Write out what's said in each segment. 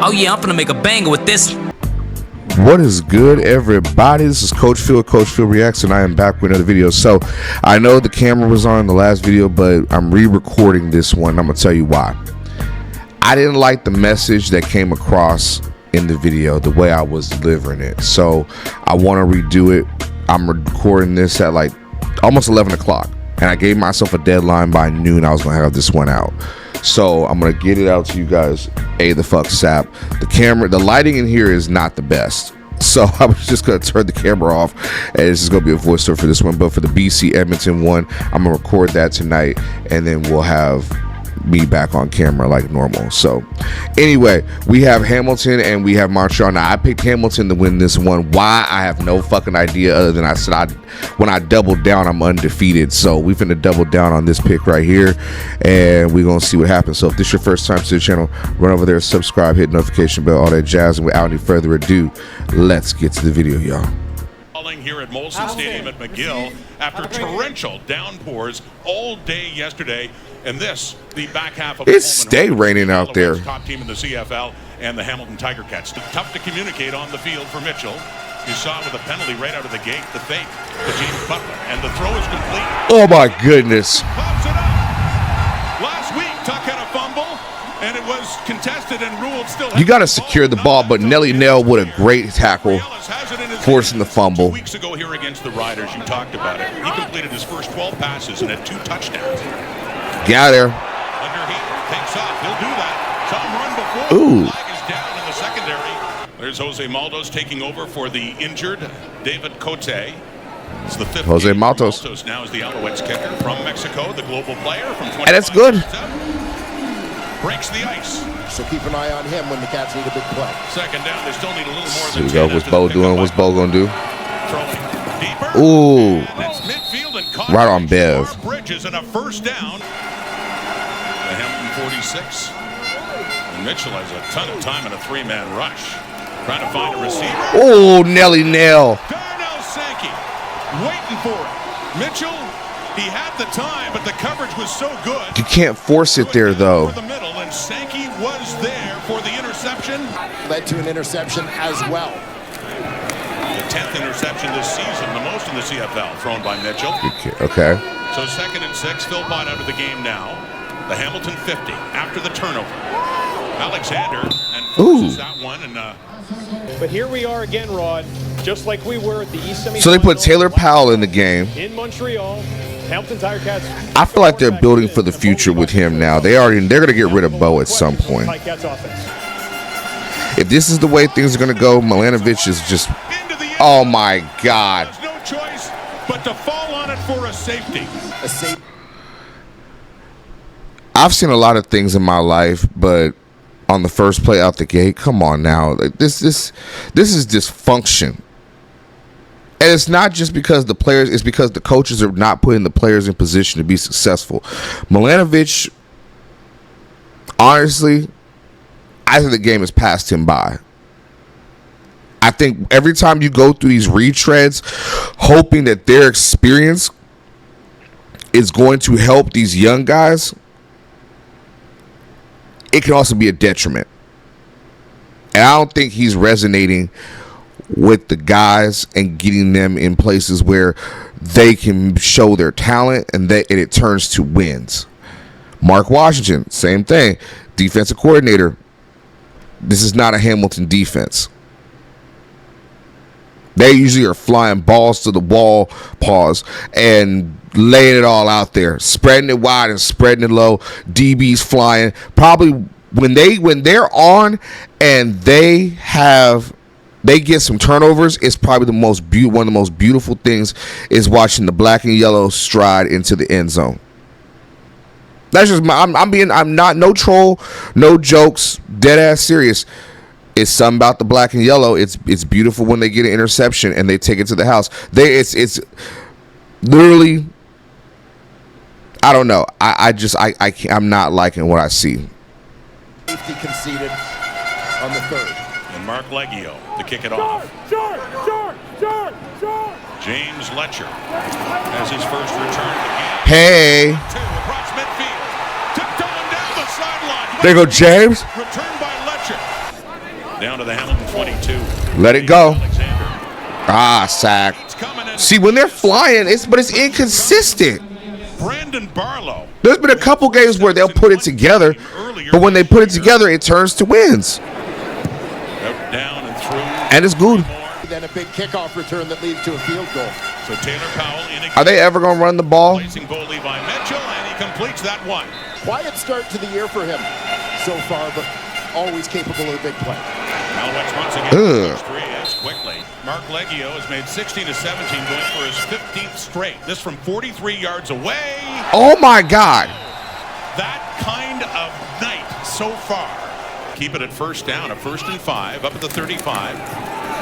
Oh yeah, I'm finna make a banger with this. What is good, everybody? This is Coach Phil Reacts, and I am back with another video. So I know the camera was on the last video, but I'm re-recording this one. I'm gonna tell you why. I didn't like the message that came across in the video, the way I was delivering it. So I want to redo it. I'm recording this at like almost 11 o'clock, and I gave myself a deadline by noon. I was gonna have this one out. So I'm gonna get it out to you guys. The fuck sap. The camera, the lighting in here is not the best. So I was just gonna turn the camera off, and this is gonna be a voiceover for this one. But for the BC Edmonton one, I'm gonna record that tonight, and then we'll have me back on camera like normal. So anyway, we have Hamilton and we have Montreal. Now I picked Hamilton to win this one. Why? I have no fucking idea, other than I said when I doubled down, I'm undefeated. So we finna double down on this pick right here, and we're gonna see what happens. So if this is your first time to the channel, run over there, subscribe, hit notification bell, all that jazz. And without any further ado, let's get to the video, y'all. Here at Molson Stadium at McGill after torrential downpours all day yesterday, and this the back half of it stay raining out there. Top team in the CFL and the Hamilton Tiger Cats. Tough to communicate on the field for Mitchell. You saw with a penalty right out of the gate, the fake to James Butler, and the throw is complete. Oh my goodness! Pops it up. Last week Tuck had a fumble, and it was contested and ruled still. You got to secure the ball, but Nelly Nell with a great tackle, forcing the fumble. 2 weeks ago here against the Riders, you talked about it. He completed his first 12 passes and had 2 touchdowns. Get out there. Under heat, takes off. He'll do that. Saw him run before. Ooh. The flag is down in the secondary. There's Jose Maldos taking over for the injured David Cote. It's the 5th Jose game. Maldos Now is the Alouettes kicker from Mexico, the global player from 25. And that's good. Breaks the ice. So keep an eye on him when the Cats need a big play. Second down, they still need a little more Here than we go. 10. What's Bo doing? What's Bo gonna do? Throwing deeper. Ooh. And it's midfield and caught right on Bev. Bridges and a first down. The Hamilton 46. And Mitchell has a ton of time in a 3-man rush. Trying to find a receiver. Oh, Nelly Nell. Darnell Sankey waiting for it. Mitchell, he had the time, but the coverage was so good. You can't force it there, though. For the middle, and Sankey was there for the interception. Led to an interception as well. The 10th interception this season, the most in the CFL, thrown by Mitchell. Okay. So 2nd and 6, Philpott out of the game now. The Hamilton 50 after the turnover. Alexander and forces that one. And but here we are again, Rod, just like we were at the East semifinal. So they put Taylor Powell in the game. In Montreal, Hamilton Tiger Cats. I feel like they're building for the future with him now. They're going to get rid of Bo at some point. If this is the way things are going to go, Milanovic is just, oh my God. There's no choice but to fall on it for a safety. I've seen a lot of things in my life, but on the first play out the gate, come on now. This is dysfunction. And it's not just because the players, it's because the coaches are not putting the players in position to be successful. Milanovic, honestly, I think the game has passed him by. I think every time you go through these retreads, hoping that their experience is going to help these young guys, it can also be a detriment. And I don't think he's resonating with the guys and getting them in places where they can show their talent and it turns to wins. Mark Washington, same thing. Defensive coordinator. This is not a Hamilton defense. They usually are flying balls to the wall, and laying it all out there, spreading it wide and spreading it low. DBs flying. Probably when they're on and they get some turnovers, it's probably one of the most beautiful things is watching the black and yellow stride into the end zone. That's just I'm not no troll, no jokes, dead ass serious. It's something about the black and yellow. It's beautiful when they get an interception and they take it to the house. It's literally, I don't know. I'm not liking what I see. Safety conceded on the 3rd. And Mark Leggio to kick it off. James Letcher has his first return of the game. Hey. Across midfield. Tipped on down the sideline. There you go, James. Return by Letcher. Down to the Hamilton 22. Let it go. Alexander. Ah, sack. It's coming in. See, when they're flying, it's inconsistent. Brandon Barlow. There's been a couple games where they'll put it together, but when they put it together, it turns to wins. Down and through. And it's good. Then a big kickoff return that leads to a field goal. So Taylor Powell in again. Are they ever going to run the ball? Placing Bo Levi Mitchell, and he completes that one. Quiet start to the year for him so far, but always capable of a big play. Alouettes once again. Three as quickly. Mark Leggio has made 16 to 17, going for his 15th straight. This from 43 yards away. Oh my God! That kind of night so far. Keep it at first down, a 1st and 5, up at the 35.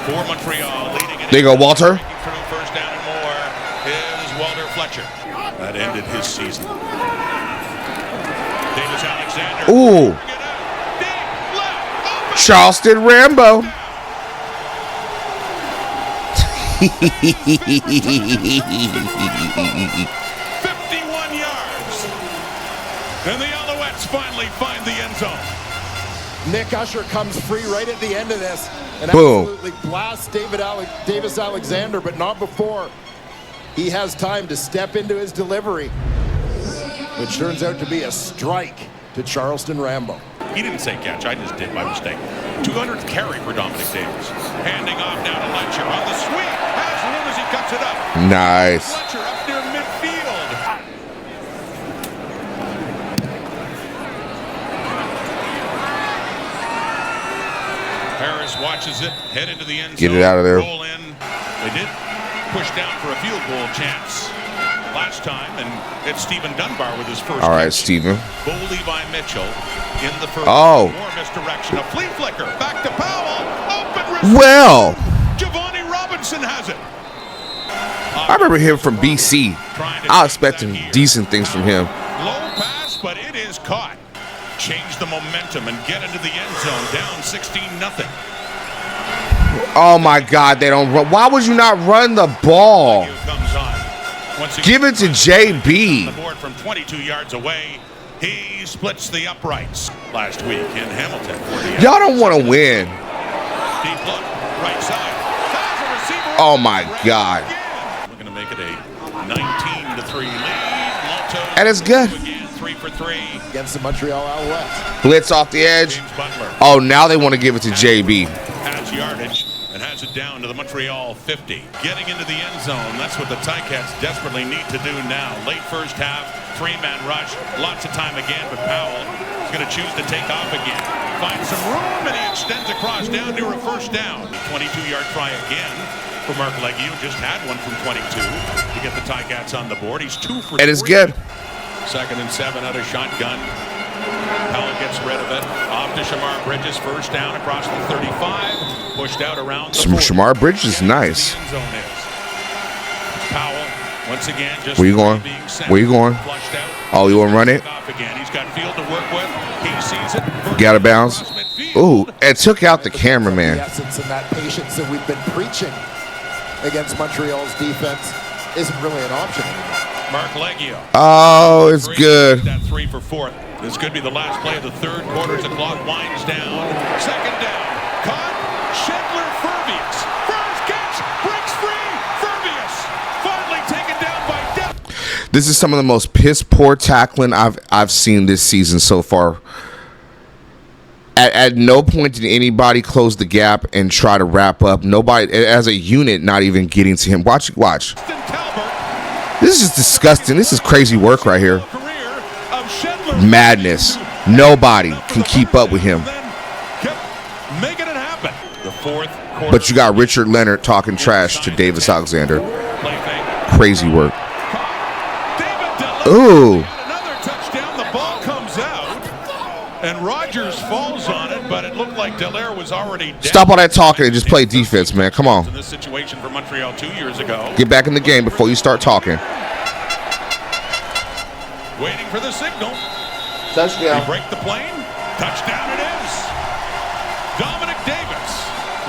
For Montreal, leading it. There you go, Walter. Through first down and more is Walter Fletcher. That ended his season. Davis Alexander. Ooh. Charleston Rambo. 51 yards. And the Alouettes finally find the end zone. Nick Usher comes free right at the end of this and Boom. absolutely blasts Davis Alexander, but not before he has time to step into his delivery, which turns out to be a strike to Charleston Rambo. He didn't say catch, I just did by mistake. 200th carry for Dominic Davis. Handing off now to Fletcher on the sweep. Has room as he cuts it up. Nice. Fletcher up near midfield. Harris watches it, head into the end zone. Get it out of there. Roll in. They did push down for a field goal chance last time, and it's Stephen Dunbar with his first. All right, catch. Stephen. Bo Levi Mitchell in the first. Oh. More misdirection. A flea flicker. Back to Powell. Open receiver. Well, Giovanni Robinson has it. I remember him from BC. I was expecting decent things from him. Low pass, but it is caught. Change the momentum and get into the end zone. Down 16-0. Oh my God, they don't run. Why would you not run the ball? Comes on. Once again, Give it to JB. the board from 22 yards away. He splits the uprights last week in Hamilton. Y'all don't want to win. Deep look, right side. Has a receiver. Oh my God. We're going to make it a 19-3 lead. Malto And it's good. again, 3 for 3. Against the Montreal Alouettes. Blitz off the edge. James Butler Oh, now they want to give it to JB. has yardage and has it down to the Montreal 50. Getting into the end zone, that's what the Ticats desperately need to do now. Late first half, 3-man rush, lots of time again, but Powell is going to choose to take off again. Finds some room, and he extends across down near a first down. 22-yard try again for Mark Leggio. Just had one from 22 to get the Ticats on the board. He's 2 for 3. And it's good. 2nd and 7 out of shotgun. Powell gets rid of it. Off to Shamar Bridges. First down across the 35. Pushed out around the 40. Shamar Bridges is nice. The end zone is. Powell, once again, just Where you going? being sent. Where you going? Flushed out. Oh, you want to run it? Off again. He's got field to work with. He sees it. Get out of bounds. Ooh, it took out the The cameraman. essence and that patience that we've been preaching against Montreal's defense isn't really an option anymore. Mark Leggio. Oh, it's good. That 3 for 4. This could be the last play of the third quarter as the clock winds down. 2nd down. Caught. Schindler Furbius. First catch. Breaks free. Furbius. Finally taken down by Depp. This is some of the most piss poor tackling I've seen this season so far. At no point did anybody close the gap and try to wrap up. Nobody, as a unit, not even getting to him. Watch. This is disgusting. This is crazy work right here. Madness. Nobody can keep up with him. Making it happen. The fourth quarter. But you got Richard Leonard talking trash to Davis Alexander. Crazy work. Ooh. Another touchdown. The ball comes out, and Rogers falls on it, but it looked like Dallaire was already dead. Stop all that talking and just play defense, man. Come on. In this situation for Montreal 2 years ago. Get back in the game before you start talking. Waiting for the signal. Touchdown. They break the plane. Touchdown it is. Dominic Davis.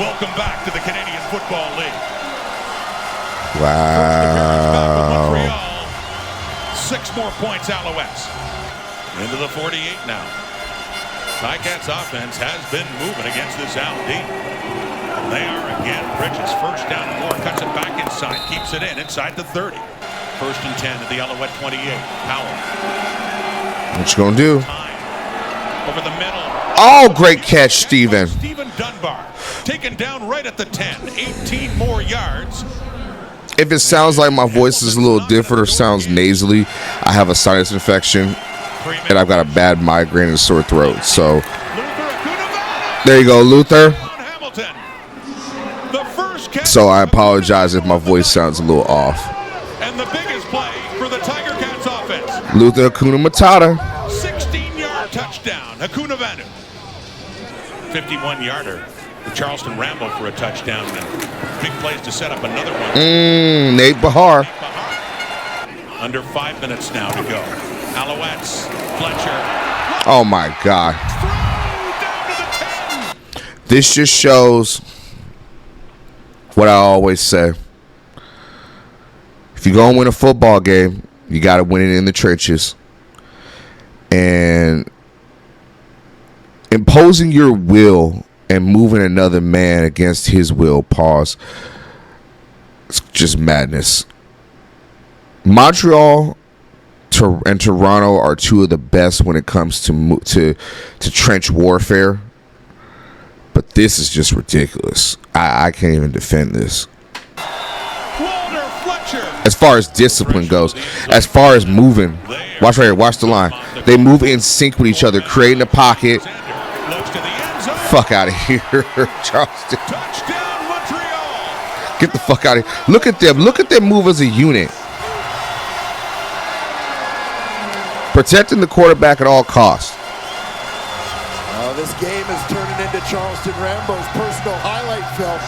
Welcome back to the Canadian Football League. Wow. Montreal. 6 more points, Alouettes. Into the 48 now. Ticats offense has been moving against this Al D. They are again. Bridges first down and more. Cuts it back inside. Keeps it in inside the 30. First and 10 at the Alouette 28. Powell. What you gonna do? Time. Over the middle. Oh, great catch, Steven. Steven Dunbar. Taken down right at the 10. 18 more yards. If it sounds like my voice is a little different or sounds nasally, I have a sinus infection and I've got a bad migraine and sore throat. So there you go, Luther. So I apologize if my voice sounds a little off. And the biggest play for the Tiger Cats offense. Luther Hakuna Matata. 16-yard touchdown. Hakuna Vanu. 51-yarder. Charleston Rambo for a touchdown and big plays to set up another one. Nate Bahar. Under 5 minutes now to go. Alouettes, Fletcher. Oh my God. Down to the 10. This just shows what I always say. If you're going to win a football game, you got to win it in the trenches. And imposing your will and moving another man against his will, pause. It's just madness. Montreal and Toronto are two of the best when it comes to trench warfare. But this is just ridiculous. I can't even defend this. As far as discipline goes, as far as moving, watch right here, watch the line. They move in sync with each other, creating a pocket. Fuck out of here, Charleston. Get the fuck out of here. Look at them. Look at them move as a unit. Protecting the quarterback at all costs. This game is turning into Charleston Rambo's personal highlight film.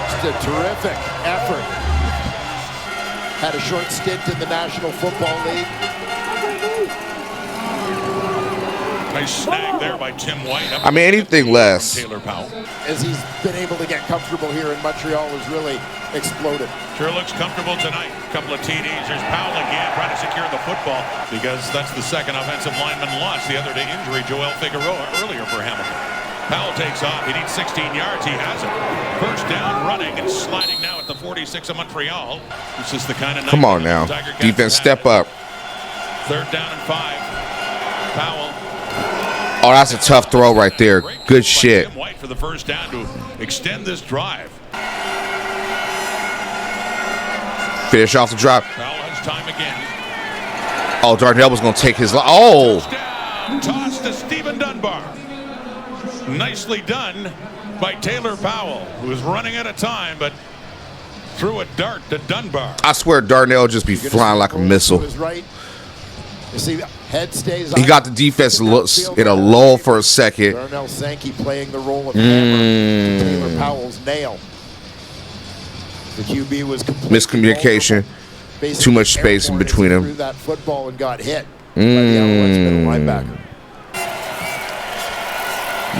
Just a terrific effort. Had a short stint in the National Football League. Nice snag there by Tim White. I mean, anything less. Taylor Powell. As he's been able to get comfortable here in Montreal has really exploded. Sure looks comfortable tonight. Couple of TDs. There's Powell again trying to secure the football because that's the second offensive lineman lost the other day injury. Joel Figueroa earlier for Hamilton. Powell takes off. He needs 16 yards. He has it. First down, running and sliding now at the 46 of Montreal. This is the kind of. Come on now. Defense, step up. Third down and 5. Powell. Oh, that's a tough throw right there. Good shit. Tim White for the first down to extend this drive. Finish off the drop. Powell has time again. Oh, Darnell was going to take his line. Oh. Down, toss to Steven Dunbar. Nicely done by Taylor Powell, who was running out of time, but threw a dart to Dunbar. I swear Darnell just be flying like a missile. Right. You see, head stays he got the defense in a lull for a second. Darnell Sankey playing the role of hammer to Taylor Powell's nail. The QB was miscommunication. Too much space in between them. Threw that football and got hit by the Alouettes middle linebacker.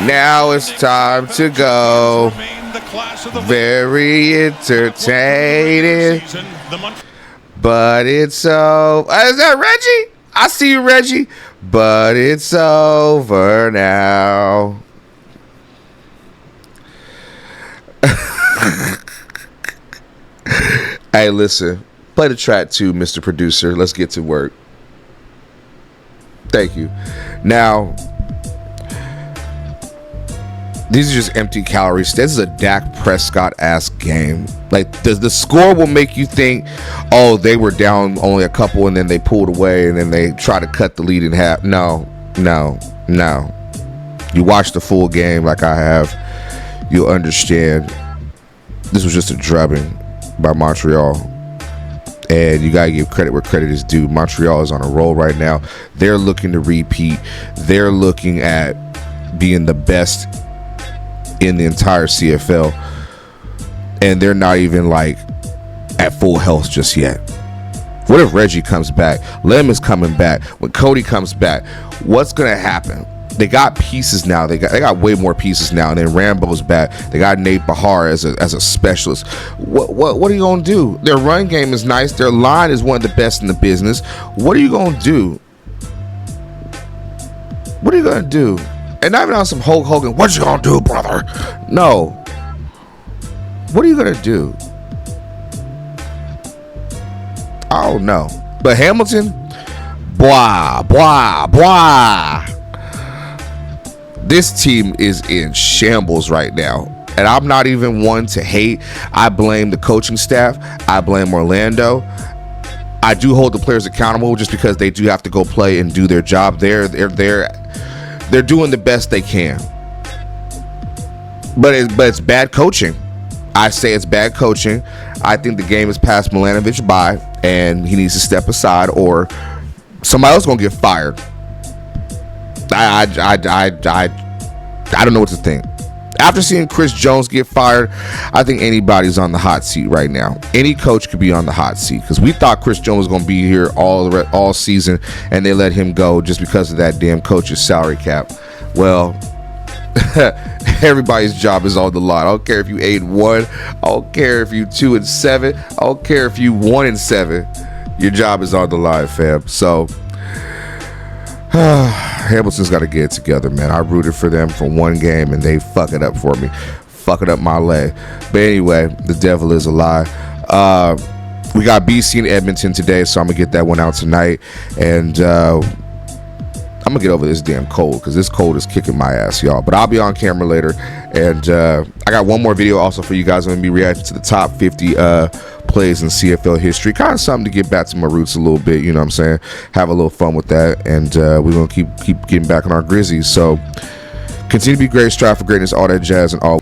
Now it's time to go. Very entertaining. But it's so. Is that Reggie? I see you, Reggie. But it's over now. Hey, listen. Play the track too, Mr. Producer. Let's get to work. Thank you. Now, these are just empty calories. This is a Dak Prescott-ass game. Like, the score will make you think, oh, they were down only a couple and then they pulled away and then they try to cut the lead in half. No. You watch the full game like I have, you'll understand this was just a drubbing by Montreal. And you got to give credit where credit is due. Montreal is on a roll right now. They're looking to repeat. They're looking at being the best in the entire CFL. And they're not even like at full health just yet. What if Reggie comes back? Lem is coming back. When Cody comes back, what's going to happen? They got pieces now. They got way more pieces now. And then Rambo's back. They got Nate Bahar as a specialist. What are you gonna do? Their run game is nice. Their line is one of the best in the business. What are you gonna do? What are you gonna do? And not even on some Hulk Hogan, what you gonna do, brother? No. What are you gonna do? I don't know. But Hamilton, blah, blah, blah. This team is in shambles right now. And I'm not even one to hate. I blame the coaching staff. I blame Orlando. I do hold the players accountable just because they do have to go play and do their job. They're doing the best they can. But it's bad coaching. I say it's bad coaching. I think the game has passed Milanovic by, and he needs to step aside, or somebody else gonna get fired. I don't know what to think. After seeing Chris Jones get fired, I think anybody's on the hot seat right now. Any coach could be on the hot seat, because we thought Chris Jones was going to be here all season, and they let him go just because of that damn coach's salary cap. Well, everybody's job is on the line. I don't care if you 8-1. I don't care if you 2-7. I don't care if you 1-7. Your job is on the line, fam. So Hamilton's got to get it together, man. I rooted for them for one game, and they fuck it up for me. Fucking up my leg. But anyway, the devil is a lie. We got BC in Edmonton today, so I'm going to get that one out tonight. And I'm going to get over this damn cold, because this cold is kicking my ass, y'all. But I'll be on camera later. And I got one more video also for you guys. I'm going to be reacting to the top 50 plays in CFL history. Kind of something to get back to my roots a little bit, you know what I'm saying? Have a little fun with that. And we're going to keep getting back on our Grizzlies. So continue to be great, strive for greatness, all that jazz, and all.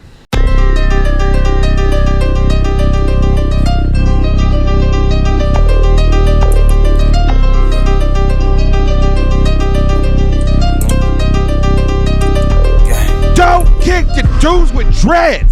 Don't kick the dudes with dread.